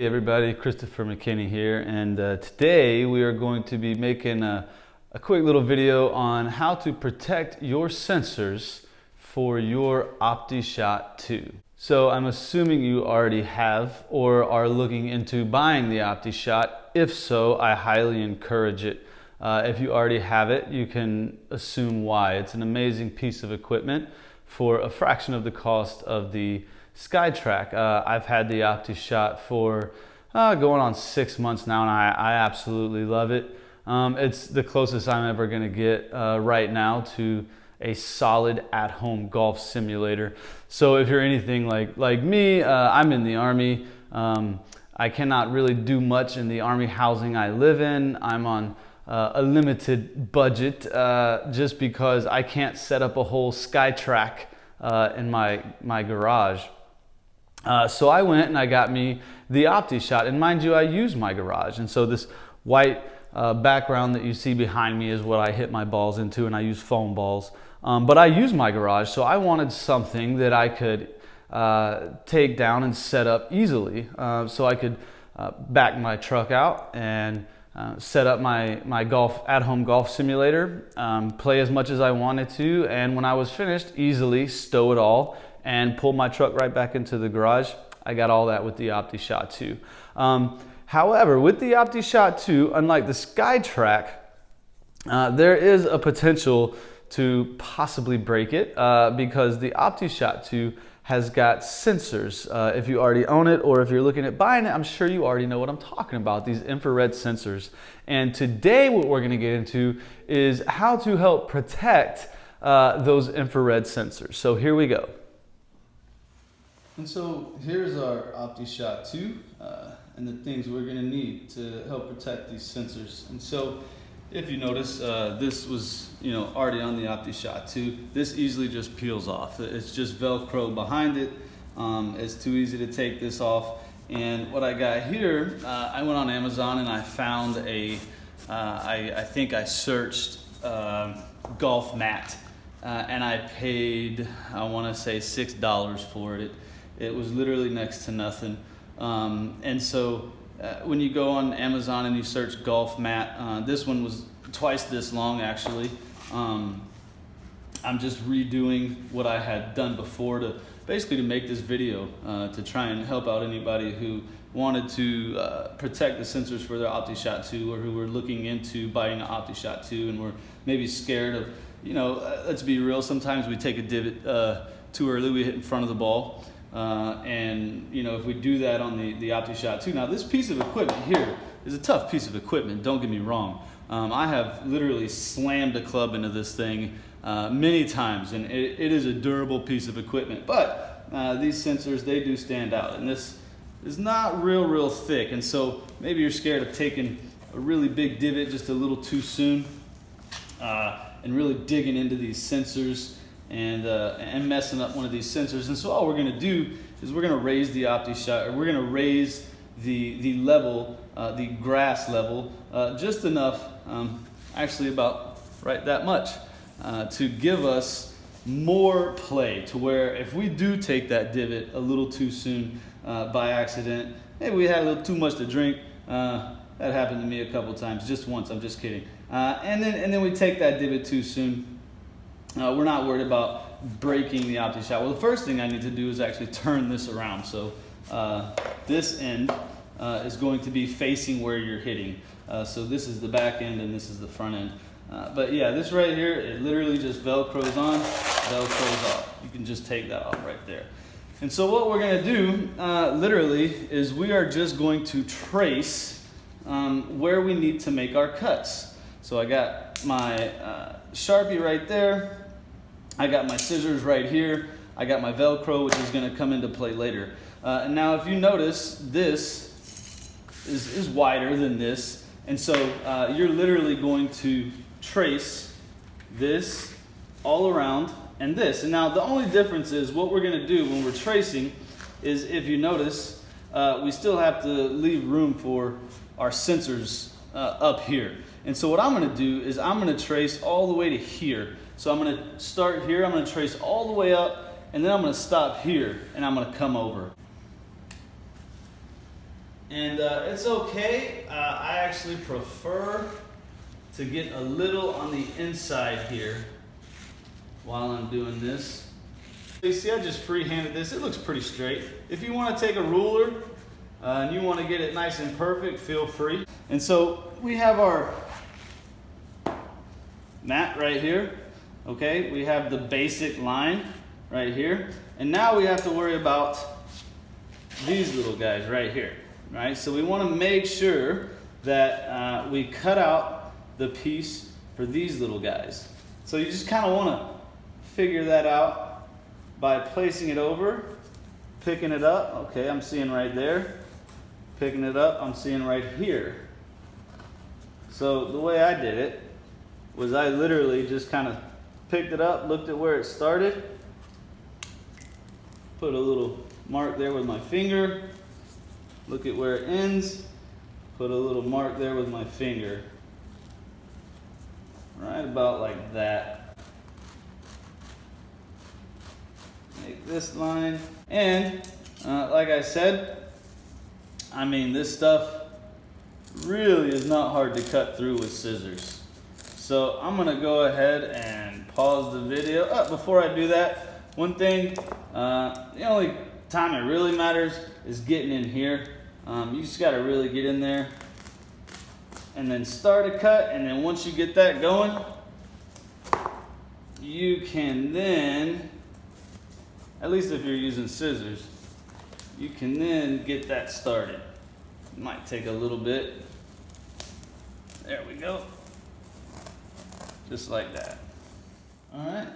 Hey everybody, Christopher McKinney here, and today we are going to be making a quick little video on how to protect your sensors for your OptiShot2. So I'm assuming you already have or are looking into buying the OptiShot. If so, I highly encourage it. If you already have it, you can assume why. It's an amazing piece of equipment for a fraction of the cost of the SkyTrack. I've had the OptiShot for going on 6 months now, and I absolutely love it. It's the closest I'm ever going to get right now to a solid at-home golf simulator. So if you're anything like me, I'm in the Army. I cannot really do much in the Army housing I live in. I'm on a limited budget just because I can't set up a whole SkyTrack in my garage. So I went and I got me the OptiShot, and mind you, I use my garage, and so this white background that you see behind me is what I hit my balls into, and I use foam balls, but I use my garage, so I wanted something that I could take down and set up easily, so I could back my truck out and set up my golf at-home golf simulator, play as much as I wanted to, and when I was finished, easily stow it all and pull my truck right back into the garage. I got all that with the OptiShot2. However, with the OptiShot2, unlike the SkyTrack, there is a potential to possibly break it because the OptiShot2 has got sensors. If you already own it or if you're looking at buying it, I'm sure you already know what I'm talking about, these infrared sensors. And today what we're gonna get into is how to help protect those infrared sensors. So here we go. And so here's our OptiShot2 and the things we're going to need to help protect these sensors. And so if you notice, this was already on the OptiShot2. This easily just peels off. It's just Velcro behind it. It's too easy to take this off. And what I got here, I went on Amazon and I found I think I searched golf mat and I paid, I want to say $6 for it. It was literally next to nothing. And so when you go on Amazon and you search golf mat, this one was twice this long actually. I'm just redoing what I had done before to basically make this video to try and help out anybody who wanted to protect the sensors for their OptiShot2 or who were looking into buying an OptiShot2 and were maybe scared of, let's be real, sometimes we take a divot too early, we hit in front of the ball. And if we do that on the OptiShot2, now this piece of equipment here is a tough piece of equipment, don't get me wrong. I have literally slammed a club into this thing many times, and it is a durable piece of equipment, but these sensors, they do stand out, and this is not real thick, and so maybe you're scared of taking a really big divot just a little too soon and really digging into these sensors and messing up one of these sensors. And so all we're going to do is we're going to raise the OptiShot, or we're going to raise the level, the grass level, just enough, actually about right that much, to give us more play, to where if we do take that divot a little too soon by accident, maybe we had a little too much to drink, that happened to me a couple times, just once, I'm just kidding, and then we take that divot too soon. We're not worried about breaking the OptiShot. Well, the first thing I need to do is actually turn this around. So this end is going to be facing where you're hitting. So this is the back end and this is the front end. But yeah, this right here, it literally just Velcros on, Velcros off. You can just take that off right there. And so what we're going to do, literally, is we are just going to trace where we need to make our cuts. So I got my Sharpie right there. I got my scissors right here. I got my Velcro, which is going to come into play later. And now if you notice, this is wider than this. And so you're literally going to trace this all around and this. And now the only difference is what we're going to do when we're tracing is, if you notice, we still have to leave room for our sensors up here. And so what I'm going to do is I'm going to trace all the way to here. So I'm going to start here, I'm going to trace all the way up, and then I'm going to stop here, and I'm going to come over. And it's okay. I actually prefer to get a little on the inside here while I'm doing this. You see, I just freehanded this. It looks pretty straight. If you want to take a ruler and you want to get it nice and perfect, feel free. And so we have our mat right here. Okay, we have the basic line right here. And now we have to worry about these little guys right here. Right, so we want to make sure that we cut out the piece for these little guys. So you just kind of want to figure that out by placing it over, picking it up. Okay, I'm seeing right there. Picking it up, I'm seeing right here. So the way I did it was I literally just kind of picked it up, looked at where it started, put a little mark there with my finger. Look at where it ends, put a little mark there with my finger. Right about like that. Make this line. And like I said, I mean, this stuff really is not hard to cut through with scissors. So I'm gonna go ahead and pause the video. Before I do that, one thing, the only time it really matters is getting in here. You just got to really get in there and then start a cut, and then once you get that going, you can then, at least if you're using scissors, you can then get that started. It might take a little bit. There we go. Just like that. All right.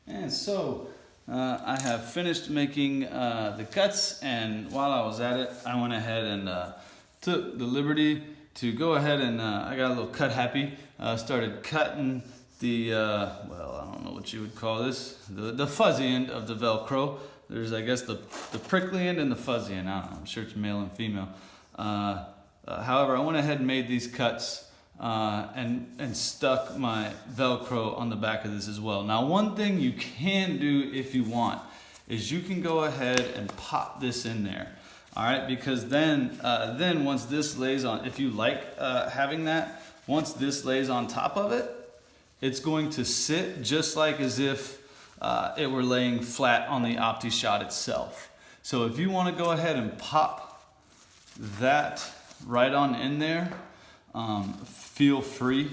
And so I have finished making the cuts, and while I was at it, I went ahead and took the liberty to go ahead and I got a little cut happy. Started cutting the, well, I don't know what you would call this, the fuzzy end of the Velcro. There's, I guess, the prickly end and the fuzzy end. I don't know, I'm sure it's male and female. However, I went ahead and made these cuts and stuck my Velcro on the back of this as well. Now, one thing you can do if you want is you can go ahead and pop this in there. All right, because then once this lays on, if you like having that, once this lays on top of it, it's going to sit just like as if it were laying flat on the OptiShot itself. So if you want to go ahead and pop that right on in there, feel free.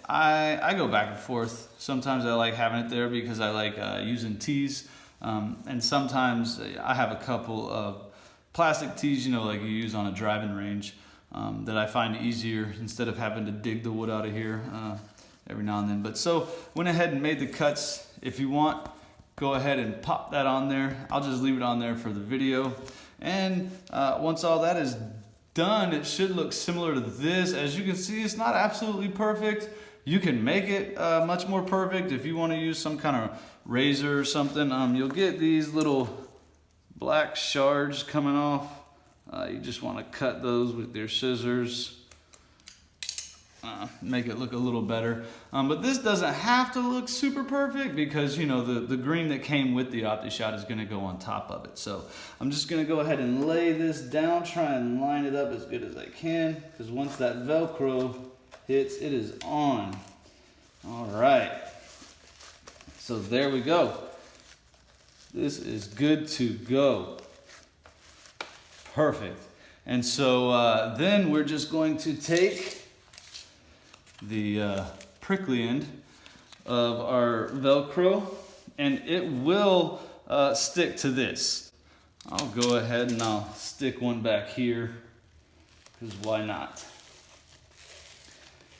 I go back and forth. Sometimes I like having it there because I like using tees, and sometimes I have a couple of plastic tees, you know, like you use on a driving range, that I find easier instead of having to dig the wood out of here every now and then. But so went ahead and made the cuts. If you want, go ahead and pop that on there. I'll just leave it on there for the video. And once all that is done, it should look similar to this. As you can see, it's not absolutely perfect. You can make it much more perfect if you want to use some kind of razor or something. You'll get these little black shards coming off. You just want to cut those with your scissors. Make it look a little better. But this doesn't have to look super perfect because, you know, the green that came with the OptiShot is going to go on top of it. So I'm just going to go ahead and lay this down, try and line it up as good as I can, because once that Velcro hits, it is on. All right. So there we go. This is good to go. Perfect. And so then we're just going to take the prickly end of our Velcro, and it will stick to this. I'll go ahead and I'll stick one back here, because why not?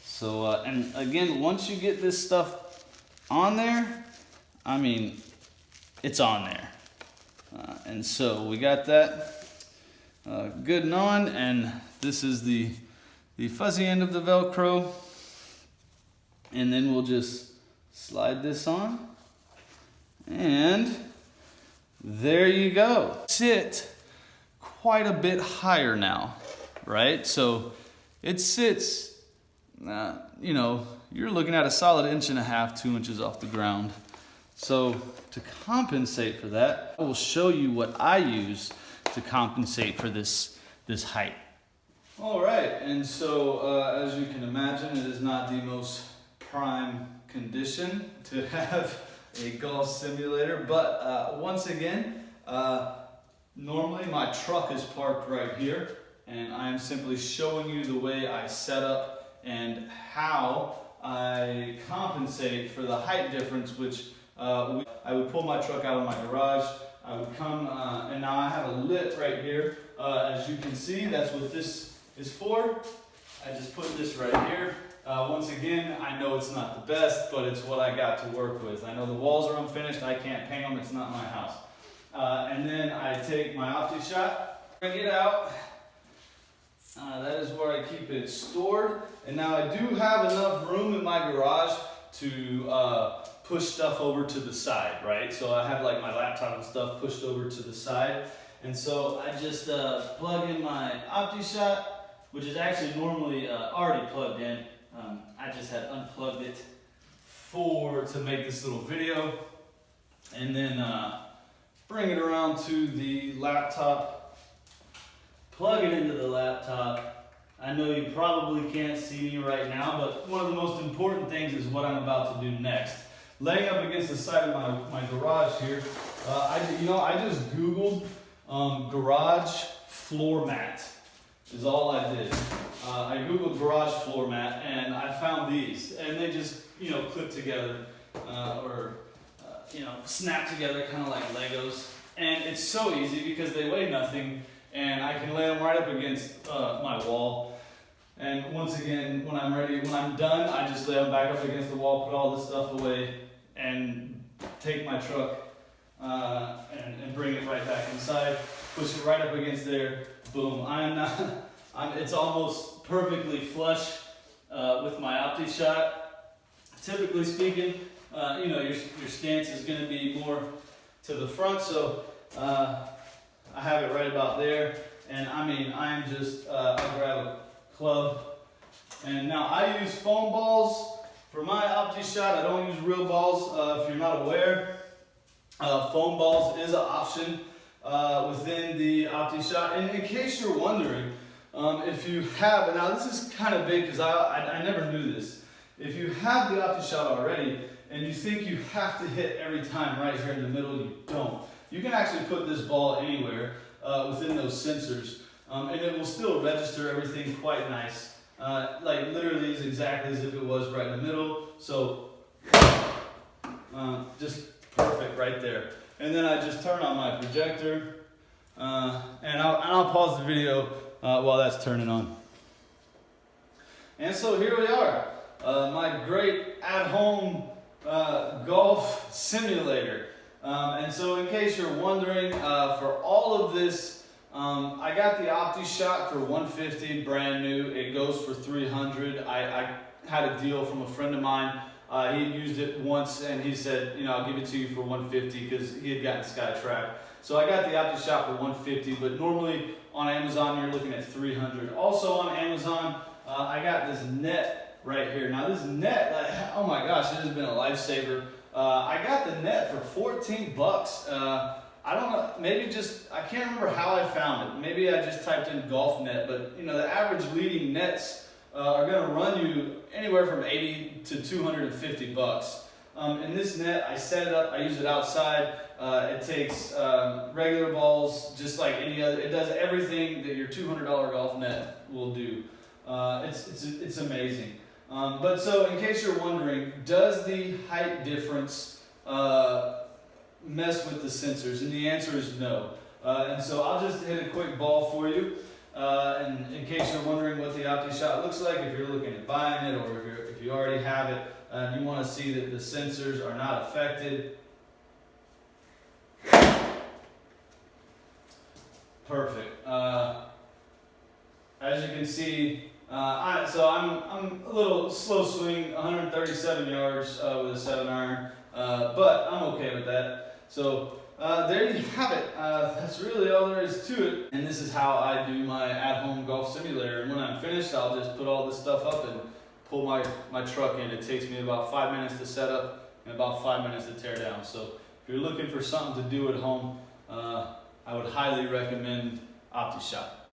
So, and again, once you get this stuff on there, I mean, it's on there. And so we got that good and on, and this is the fuzzy end of the Velcro. And then we'll just slide this on, and there you go. Sit quite a bit higher now, right? So it sits, you know, you're looking at a solid 1.5 to 2 inches off the ground. So to compensate for that, I will show you what I use to compensate for this this height. All right, and so as you can imagine, it is not the most prime condition to have a golf simulator, but once again, normally my truck is parked right here, and I am simply showing you the way I set up and how I compensate for the height difference, which I would pull my truck out of my garage. I would come, and now I have a lip right here. As you can see, that's what this is for. I just put this right here. Once again, I know it's not the best, but it's what I got to work with. I know the walls are unfinished. I can't paint them. It's not my house. And then I take my OptiShot, bring it out. That is where I keep it stored. And now I do have enough room in my garage to push stuff over to the side, right? So I have like my laptop and stuff pushed over to the side. And so I just plug in my OptiShot, which is actually normally already plugged in. I just had unplugged it to make this little video. And then bring it around to the laptop, plug it into the laptop. I know you probably can't see me right now, but one of the most important things is what I'm about to do next. Laying up against the side of my garage here, I just Googled garage floor mat is all I did. I Googled garage floor mat and I found these, and they just, clip together or snap together kind of like Legos. And it's so easy because they weigh nothing, and I can lay them right up against my wall. And once again, when I'm done, I just lay them back up against the wall, put all this stuff away, and take my truck and bring it right back inside, push it right up against there, boom. It's almost perfectly flush with my OptiShot. Typically speaking, your stance is going to be more to the front, so I have it right about there. And I grab a club, and now I use foam balls for my OptiShot. I don't use real balls. If you're not aware, foam balls is an option within the OptiShot. And in case you're wondering, if you have, now this is kind of big because I never knew this. If you have the OptiShot already and you think you have to hit every time right here in the middle, you don't. You can actually put this ball anywhere within those sensors, and it will still register everything quite nice. Like literally is exactly as if it was right in the middle. So just perfect right there. And then I just turn on my projector, and I'll pause the video while that's turning on. And so here we are, my great at-home golf simulator. And so in case you're wondering, for all of this, I got the OptiShot for $150, brand new. It goes for $300. I had a deal from a friend of mine. He had used it once and he said, I'll give it to you for $150 because he had gotten SkyTrack. So I got the OptiShot for $150, but normally on Amazon you're looking at $300. Also on Amazon, I got this net right here. Now this net, oh my gosh, it has been a lifesaver. I got the net for 14 bucks. I don't know, I can't remember how I found it. Maybe I just typed in golf net, but the average leading nets are gonna run you anywhere from 80 to 250 bucks. And this net, I set it up, I use it outside. It takes regular balls, just like any other, it does everything that your $200 golf net will do. It's amazing. But so in case you're wondering, does the height difference mess with the sensors? And the answer is no. And so I'll just hit a quick ball for you. And in case you're wondering what the OptiShot looks like, if you're looking at buying it or if you already have it and you want to see that the sensors are not affected. Perfect. As you can see, I'm a little slow swing, 137 yards with a 7-iron, but I'm okay with that. So there you have it. That's really all there is to it. And this is how I do my at-home golf simulator. And when I'm finished, I'll just put all this stuff up and pull my truck in. It takes me about 5 minutes to set up and about 5 minutes to tear down. So if you're looking for something to do at home, I would highly recommend OptiShot.